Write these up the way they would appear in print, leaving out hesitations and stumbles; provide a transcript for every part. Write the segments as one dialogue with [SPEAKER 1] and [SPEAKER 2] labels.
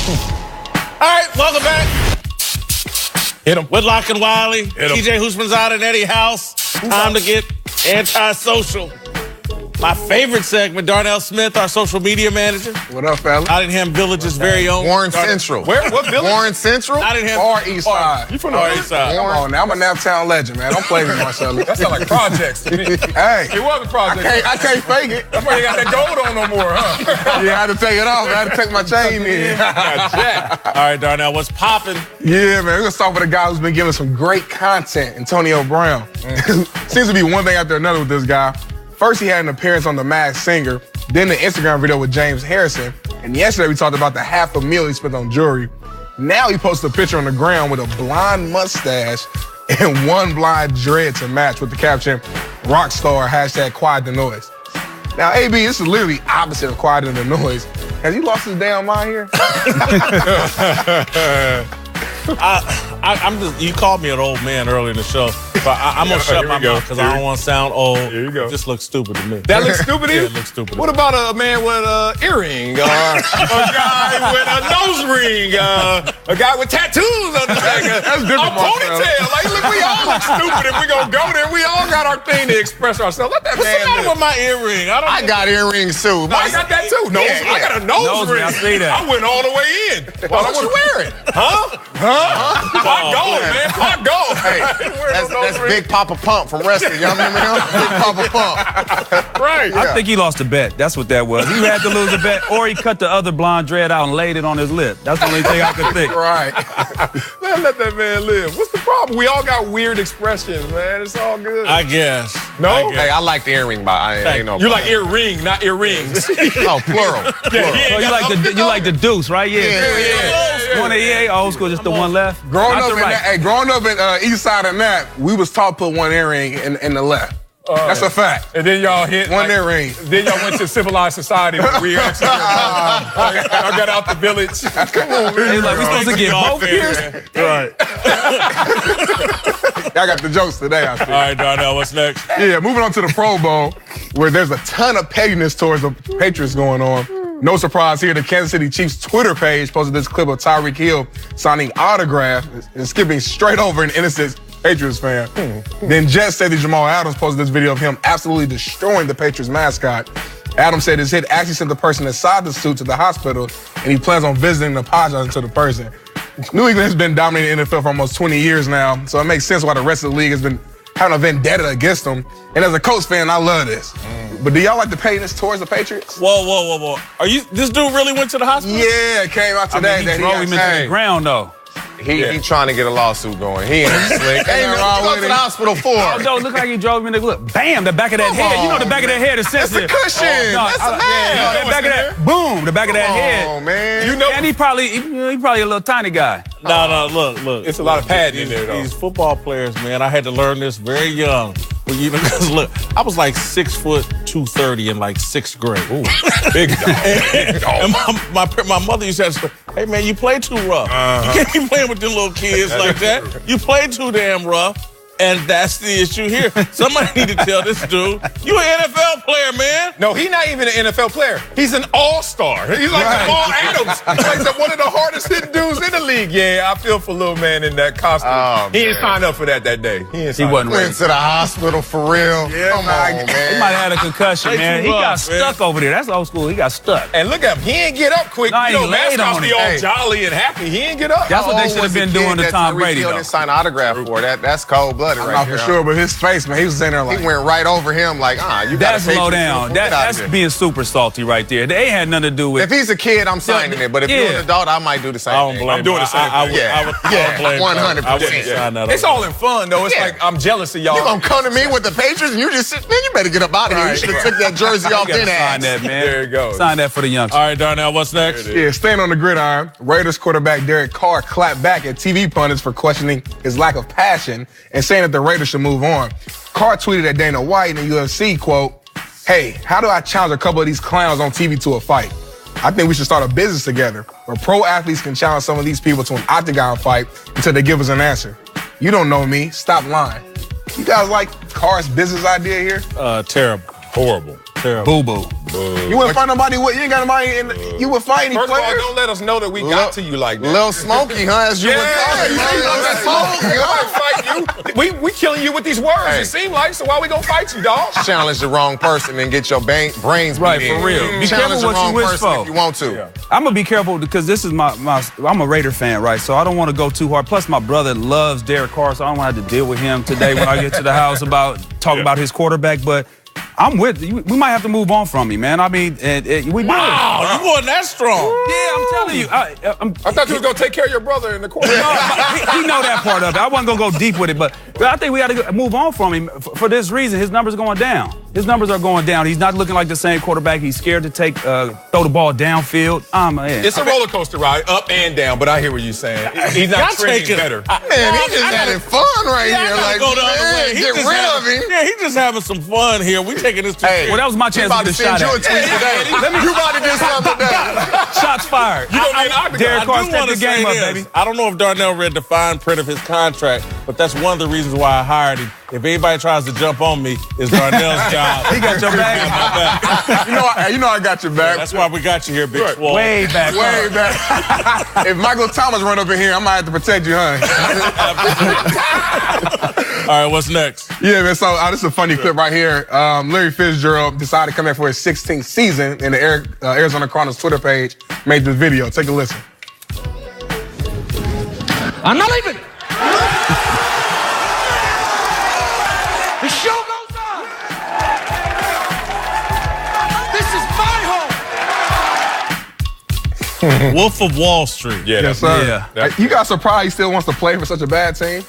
[SPEAKER 1] All right, welcome back.
[SPEAKER 2] Hit him.
[SPEAKER 1] Whitlock and Wiley,
[SPEAKER 2] Hit 'em.
[SPEAKER 1] TJ Houshmandzadeh and Eddie House. Time to get antisocial. My favorite segment, Darnell Smith, our social media manager.
[SPEAKER 3] What up, fella?
[SPEAKER 1] Nottingham Village's very own.
[SPEAKER 3] Warren Central.
[SPEAKER 2] Where? What village?
[SPEAKER 3] Warren Central
[SPEAKER 1] Nottingham
[SPEAKER 3] or East Side?
[SPEAKER 2] You from the
[SPEAKER 1] East Side.
[SPEAKER 3] Come on now, I'm a Naptown legend, man. Don't play with Marcelo.
[SPEAKER 2] That sound like projects to me.
[SPEAKER 3] Hey,
[SPEAKER 2] It was a project.
[SPEAKER 3] I can't fake it.
[SPEAKER 2] That's why you got that gold on no more, huh?
[SPEAKER 3] Yeah, I had to take it off. I had to take my chain in.
[SPEAKER 1] All right, Darnell, what's popping?
[SPEAKER 3] Yeah, man. We're gonna start with a guy who's been giving some great content, Antonio Brown. Seems to be one thing after another with this guy. First, he had an appearance on The Masked Singer, then the Instagram video with James Harrison, and yesterday we talked about the $500,000 he spent on jewelry. Now he posted a picture on the ground with a blonde mustache and one blonde dread to match with the caption, Rockstar, #Quiet the Noise. Now, AB, this is literally opposite of Quiet the Noise. Has he lost his damn mind here?
[SPEAKER 1] I'm just, you called me an old man earlier in the show, but I'm going to shut my mouth because I don't want to sound old.
[SPEAKER 2] Here you go.
[SPEAKER 1] It just looks stupid to me.
[SPEAKER 2] That looks stupid to you?
[SPEAKER 1] Yeah, it looks stupid to
[SPEAKER 2] What
[SPEAKER 1] me.
[SPEAKER 2] about a man with an earring? A guy with a nose ring? A guy with tattoos on the back?
[SPEAKER 3] That's different,
[SPEAKER 2] A ponytail. Like, look, we all look stupid if we gonna go there. We all got our thing to express ourselves. Let that
[SPEAKER 1] What's the
[SPEAKER 2] man
[SPEAKER 1] matter
[SPEAKER 2] live.
[SPEAKER 1] with my earring?
[SPEAKER 3] I got earrings too.
[SPEAKER 2] No, I got that too. Nose,
[SPEAKER 3] Yeah,
[SPEAKER 2] I got a nose ring.
[SPEAKER 4] ring, I see that.
[SPEAKER 2] I went all the way in. What you wearing? Huh? Pot gold, man. Pot gold.
[SPEAKER 3] Hey, that's Big Papa Pump from wrestling. Y'all remember him? Big Papa Pump.
[SPEAKER 2] Right.
[SPEAKER 4] I think he lost a bet. That's what that was. He had to lose a bet, or he cut the other blonde dread out and laid it on his lip. That's the only thing I could think.
[SPEAKER 3] Right.
[SPEAKER 2] Man, let that man live. What's the problem? We all got weird expressions, man. It's all good.
[SPEAKER 1] I guess.
[SPEAKER 2] No?
[SPEAKER 1] I guess.
[SPEAKER 3] Hey, I like the earring, but I ain't no.
[SPEAKER 2] You like earring, not earrings.
[SPEAKER 3] No, plural.
[SPEAKER 4] So you like the deuce, right? Yeah.
[SPEAKER 3] Yeah.
[SPEAKER 4] One of old school, just the one left.
[SPEAKER 3] Growing
[SPEAKER 4] Not
[SPEAKER 3] up,
[SPEAKER 4] the
[SPEAKER 3] in
[SPEAKER 4] right.
[SPEAKER 3] that, growing up in East Side of Nap, we was taught to put one earring in the left. That's a fact.
[SPEAKER 2] And then y'all hit
[SPEAKER 3] One earring.
[SPEAKER 2] Then y'all went to civilized society where we actually I got out the village. Come on, man.
[SPEAKER 4] He's like, we supposed to get both ears?
[SPEAKER 2] Right.
[SPEAKER 3] I got the jokes today, I think.
[SPEAKER 1] All right, Darnell, what's next?
[SPEAKER 3] Yeah, moving on to the Pro Bowl, where there's a ton of pettiness towards the Patriots going on. No surprise here, the Kansas City Chiefs Twitter page posted this clip of Tyreek Hill signing autograph and skipping straight over an innocent Patriots fan. Then Jets said that Jamal Adams posted this video of him absolutely destroying the Patriots mascot. Adams said his hit actually sent the person inside the suit to the hospital, and he plans on visiting and apologizing to the person. New England has been dominating the NFL for almost 20 years now, so it makes sense why the rest of the league has been having a vendetta against them. And as a Colts fan, I love this. But do y'all like the pettiness towards the Patriots?
[SPEAKER 1] Whoa. Are you? This dude really went to the hospital?
[SPEAKER 3] Yeah, it came out today
[SPEAKER 4] He
[SPEAKER 3] that
[SPEAKER 4] drove him into
[SPEAKER 3] got
[SPEAKER 4] the ground, though.
[SPEAKER 5] He trying to get a lawsuit going. He ain't slick.
[SPEAKER 3] Ain't nothing wrong
[SPEAKER 5] Go
[SPEAKER 3] with
[SPEAKER 5] to the
[SPEAKER 3] it.
[SPEAKER 5] hospital for.
[SPEAKER 4] Oh, no, look like he drove him in the look. Bam, the back of that head. You know the back of that head is sensitive.
[SPEAKER 3] cushion. That's a man.
[SPEAKER 4] the back of that, boom, the back of that head.
[SPEAKER 3] Oh, man.
[SPEAKER 2] You know,
[SPEAKER 4] And he probably a little tiny guy.
[SPEAKER 1] No, look.
[SPEAKER 2] it's a lot of padding in there, though.
[SPEAKER 1] These football players, man, I had to learn this very young. Well, you know, because look, I was like 6 foot 230 in like 6th grade.
[SPEAKER 2] Ooh, big dog.
[SPEAKER 1] And my mother used to say, hey man, you play too rough. You can't be playing with them little kids like that. You play too damn rough. And that's the issue here. Somebody need to tell this dude, you an NFL player, man.
[SPEAKER 2] No, he's not even an NFL player. He's an all-star. He's like Jamal Adams. He's like one of the hardest hitting dudes in the league. Yeah, I feel for little man in that costume.
[SPEAKER 5] Oh,
[SPEAKER 2] he ain't signed up for that day. He
[SPEAKER 4] He wasn't ready.
[SPEAKER 5] Went to the hospital for real. Come on,
[SPEAKER 4] He
[SPEAKER 5] man.
[SPEAKER 4] might have had a concussion,
[SPEAKER 1] Play
[SPEAKER 4] man.
[SPEAKER 1] too
[SPEAKER 4] He got
[SPEAKER 1] rough, man.
[SPEAKER 4] stuck over there. That's old school. He got stuck.
[SPEAKER 2] And look at him. He ain't get up quick.
[SPEAKER 4] No, he
[SPEAKER 2] you know,
[SPEAKER 4] laid
[SPEAKER 2] mascots
[SPEAKER 4] on
[SPEAKER 2] be
[SPEAKER 4] him.
[SPEAKER 2] all
[SPEAKER 5] Hey.
[SPEAKER 2] jolly and happy. He ain't get up.
[SPEAKER 4] That's what
[SPEAKER 5] How
[SPEAKER 4] they
[SPEAKER 5] old
[SPEAKER 4] should have
[SPEAKER 5] was the
[SPEAKER 4] been
[SPEAKER 5] kid
[SPEAKER 4] doing to
[SPEAKER 5] that
[SPEAKER 4] Tom
[SPEAKER 5] Tyreek
[SPEAKER 4] Brady,
[SPEAKER 5] Hill
[SPEAKER 4] though.
[SPEAKER 5] didn't sign autograph for? That's cold-blooded
[SPEAKER 3] I'm
[SPEAKER 5] right
[SPEAKER 3] not
[SPEAKER 5] there.
[SPEAKER 3] for sure, but his face, man, he was standing there like,
[SPEAKER 5] He went right over him like, you got
[SPEAKER 4] That's low down. That's being super salty right there. They ain't had nothing to do with
[SPEAKER 5] If he's a kid, I'm signing it. But if you're
[SPEAKER 4] Yeah.
[SPEAKER 5] an adult, I might do the same
[SPEAKER 1] I don't
[SPEAKER 5] thing.
[SPEAKER 1] blame
[SPEAKER 2] I'm doing
[SPEAKER 1] him.
[SPEAKER 2] the same
[SPEAKER 1] I
[SPEAKER 2] thing.
[SPEAKER 1] would blame him.
[SPEAKER 5] 100%.
[SPEAKER 1] I wouldn't sign that
[SPEAKER 2] It's
[SPEAKER 1] up.
[SPEAKER 2] all in fun, though. It's
[SPEAKER 5] Yeah.
[SPEAKER 2] like I'm jealous of y'all.
[SPEAKER 5] You gonna come to me with the Patriots and you just sit, man, you better get up out of here. You should have took that jersey off
[SPEAKER 4] You gotta
[SPEAKER 5] then.
[SPEAKER 4] sign that, man.
[SPEAKER 2] There you go.
[SPEAKER 4] Sign that for the youngsters.
[SPEAKER 1] All right, Darnell, what's next?
[SPEAKER 3] yeah, staying on the gridiron, Raiders quarterback Derek Carr clapped back at TV pundits for questioning his lack of passion and saying that the Raiders should move on. Carr tweeted at Dana White in the UFC, quote, hey, how do I challenge a couple of these clowns on TV to a fight? I think we should start a business together where pro athletes can challenge some of these people to an octagon fight until they give us an answer. You don't know me. Stop lying. You guys like Carr's business idea here?
[SPEAKER 1] Terrible.
[SPEAKER 2] Horrible.
[SPEAKER 1] Terrible.
[SPEAKER 4] Boo-boo.
[SPEAKER 3] You wouldn't find nobody with, you ain't got nobody you would fight any
[SPEAKER 2] First of all,
[SPEAKER 3] players?
[SPEAKER 2] don't let us know that we got to you like that.
[SPEAKER 5] Little Smoky, huh? As you would call it.
[SPEAKER 2] We killing you with these words,
[SPEAKER 5] Hey.
[SPEAKER 2] it seems like, so why we gonna fight you, dog?
[SPEAKER 5] Challenge the wrong person and get your brains
[SPEAKER 4] Right,
[SPEAKER 5] beat
[SPEAKER 4] for
[SPEAKER 5] in.
[SPEAKER 4] real. Be
[SPEAKER 5] Challenge
[SPEAKER 4] careful
[SPEAKER 5] the
[SPEAKER 4] what you
[SPEAKER 5] wrong
[SPEAKER 4] wish
[SPEAKER 5] person
[SPEAKER 4] for.
[SPEAKER 5] if you want to.
[SPEAKER 2] Yeah.
[SPEAKER 4] I'm gonna be careful because this is I'm a Raider fan, right? So I don't want to go too hard. Plus, my brother loves Derek Carr, so I don't want to have to deal with him today when I get to the house talking about his quarterback. But I'm with you. We might have to move on from him, man. I mean, we do.
[SPEAKER 1] Wow, you going that strong?
[SPEAKER 4] Yeah, I'm telling you.
[SPEAKER 2] I thought you was gonna take care of your brother in the corner.
[SPEAKER 4] He know that part of it. I wasn't gonna go deep with it, but I think we got to move on from him for this reason. His numbers are going down. His numbers are going down. He's not looking like the same quarterback. He's scared to throw the ball downfield.
[SPEAKER 2] It's a roller coaster ride, up and down. But I hear what you're saying. He's not trending better.
[SPEAKER 5] Man, he just having fun right
[SPEAKER 1] Yeah, I
[SPEAKER 5] here.
[SPEAKER 1] gotta
[SPEAKER 5] Like,
[SPEAKER 1] go the other way.
[SPEAKER 5] man, get rid of him.
[SPEAKER 1] Yeah, he's just having some fun here. We taking this too
[SPEAKER 5] Hey,
[SPEAKER 4] Well, that was my
[SPEAKER 5] he
[SPEAKER 4] chance
[SPEAKER 5] about
[SPEAKER 4] to
[SPEAKER 5] to
[SPEAKER 4] get a
[SPEAKER 5] send
[SPEAKER 4] shot
[SPEAKER 5] you a
[SPEAKER 4] at.
[SPEAKER 5] tweet today. You about to do something today.
[SPEAKER 4] Shots fired.
[SPEAKER 2] You gonna be an octagon.
[SPEAKER 4] Derek Carr
[SPEAKER 1] I do
[SPEAKER 4] stepped
[SPEAKER 1] want
[SPEAKER 4] the
[SPEAKER 1] to
[SPEAKER 4] game
[SPEAKER 1] say
[SPEAKER 4] up,
[SPEAKER 1] this.
[SPEAKER 4] baby.
[SPEAKER 1] I don't know if Darnell read the fine print of his contract, but that's one of the reasons why I hired him. If anybody tries to jump on me, it's Darnell's job.
[SPEAKER 4] He got your back.
[SPEAKER 3] You know I got your back.
[SPEAKER 1] That's why we got you here, Big Swole.
[SPEAKER 4] Way back.
[SPEAKER 3] Way back. If Michael Thomas run up in here, I might have to protect you, huh?
[SPEAKER 1] All right, what's next?
[SPEAKER 3] Yeah, man. So this is a funny clip right here. Larry Fitzgerald decided to come back for his 16th season, and the Arizona Cardinals Twitter page made this video. Take a listen.
[SPEAKER 6] I'm not leaving. The show goes on. This is my home.
[SPEAKER 1] Wolf of Wall Street.
[SPEAKER 2] Yeah,
[SPEAKER 3] Yes, sir.
[SPEAKER 4] Yeah.
[SPEAKER 3] You got surprised he still wants to play for such a bad team?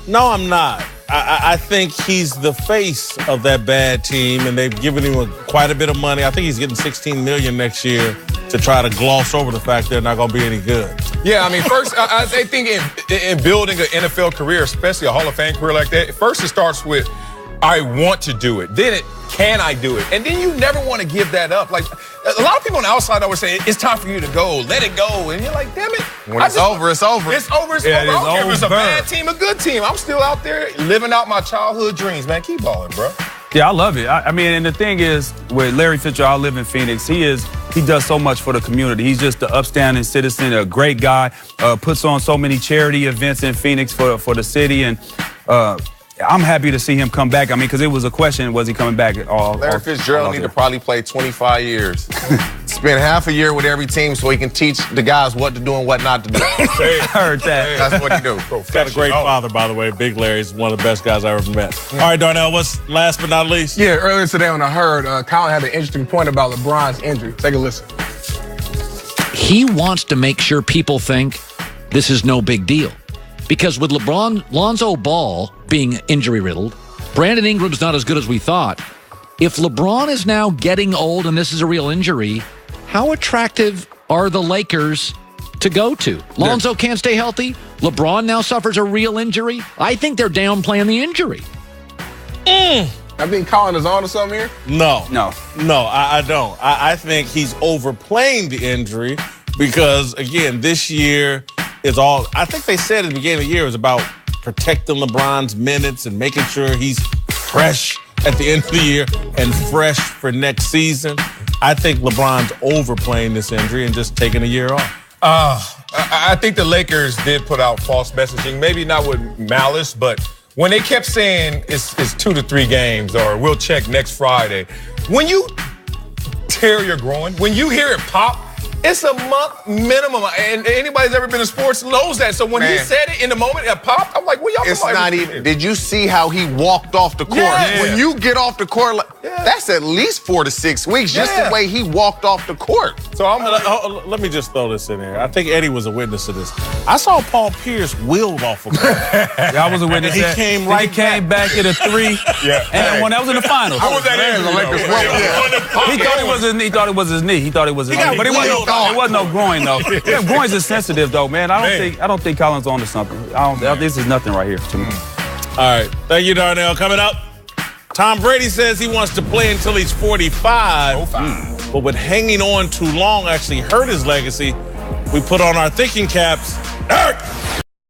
[SPEAKER 1] No, I'm not. I think he's the face of that bad team, and they've given him quite a bit of money. I think he's getting $16 million next year to try to gloss over the fact they're not going to be any good.
[SPEAKER 2] Yeah, I mean, first, I think in building an NFL career, especially a Hall of Fame career like that, first it starts with, I want to do it. Then can I do it? And then you never want to give that up. Like, a lot of people on the outside always say, it's time for you to go. Let it go. And you're like, damn it.
[SPEAKER 5] When it's over, it's over.
[SPEAKER 2] It's over. It's
[SPEAKER 4] Yeah,
[SPEAKER 2] over. I
[SPEAKER 4] it is
[SPEAKER 2] don't care if it's a
[SPEAKER 4] over.
[SPEAKER 2] bad team, a good team. I'm still out there living out my childhood dreams, man. Keep balling, bro.
[SPEAKER 4] Yeah, I love it. I mean, and the thing is, with Larry Fitzgerald, I live in Phoenix. He does so much for the community. He's just an upstanding citizen, a great guy. Puts on so many charity events in Phoenix for the city, and I'm happy to see him come back. I mean, because it was a question: was he coming back at all?
[SPEAKER 5] Larry Fitzgerald need to probably play 25 years. Spend half a year with every team so he can teach the guys what to do and what not to do.
[SPEAKER 4] I heard that.
[SPEAKER 5] That's what he do.
[SPEAKER 1] Got a great father, by the way. Big Larry's one of the best guys I ever met. All right, Darnell, what's last but not least?
[SPEAKER 3] Yeah, earlier today when I heard, Colin had an interesting point about LeBron's injury. Take a listen.
[SPEAKER 6] He wants to make sure people think this is no big deal. Because with Lonzo Ball being injury-riddled, Brandon Ingram's not as good as we thought. If LeBron is now getting old and this is a real injury, how attractive are the Lakers to go to? Lonzo can't stay healthy. LeBron now suffers a real injury. I think they're downplaying the injury.
[SPEAKER 3] I think Colin is on to something here.
[SPEAKER 1] No,
[SPEAKER 4] No.
[SPEAKER 1] I don't. I think he's overplaying the injury because, again, this year is all. I think they said at the beginning of the year it was about protecting LeBron's minutes and making sure he's fresh at the end of the year and fresh for next season. I think LeBron's overplaying this injury and just taking a year off.
[SPEAKER 2] I think the Lakers did put out false messaging, maybe not with malice, but when they kept saying it's 2 to 3 games or we'll check next Friday, when you tear your groin, when you hear it pop, it's a month minimum. And anybody's ever been in sports knows that. So when he
[SPEAKER 5] Man.
[SPEAKER 2] said it in the moment, it popped, I'm like, what y'all
[SPEAKER 5] It's
[SPEAKER 2] talking about?
[SPEAKER 5] not even. Did you see how he walked off the court?
[SPEAKER 2] Yeah.
[SPEAKER 5] When you get off the court, that's at least 4 to 6 weeks, just
[SPEAKER 2] Yeah.
[SPEAKER 5] the way he walked off the court.
[SPEAKER 2] So I'm
[SPEAKER 1] Let me just throw this in there. I think Eddie was a witness to this. I saw Paul Pierce wheeled off of him.
[SPEAKER 4] Yeah, I was a witness.
[SPEAKER 1] He
[SPEAKER 4] to that.
[SPEAKER 1] came
[SPEAKER 4] Then
[SPEAKER 1] right
[SPEAKER 4] He came back at a 3.
[SPEAKER 2] Yeah.
[SPEAKER 4] And when that was in the finals.
[SPEAKER 2] How was that injury, though?
[SPEAKER 3] Lakers
[SPEAKER 4] He thought it was his knee. He thought it was his knee. He thought it was his
[SPEAKER 1] got
[SPEAKER 4] knee. But it
[SPEAKER 1] wheeled off.
[SPEAKER 4] wasn't no groin though. Yeah, groins are sensitive though, man. I don't think Colin's on to something. This is nothing right here to me.
[SPEAKER 1] All right. Thank you, Darnell. Coming up, Tom Brady says he wants to play until he's 45. But with hanging on too long actually hurt his legacy. We put on our thinking caps. Eric!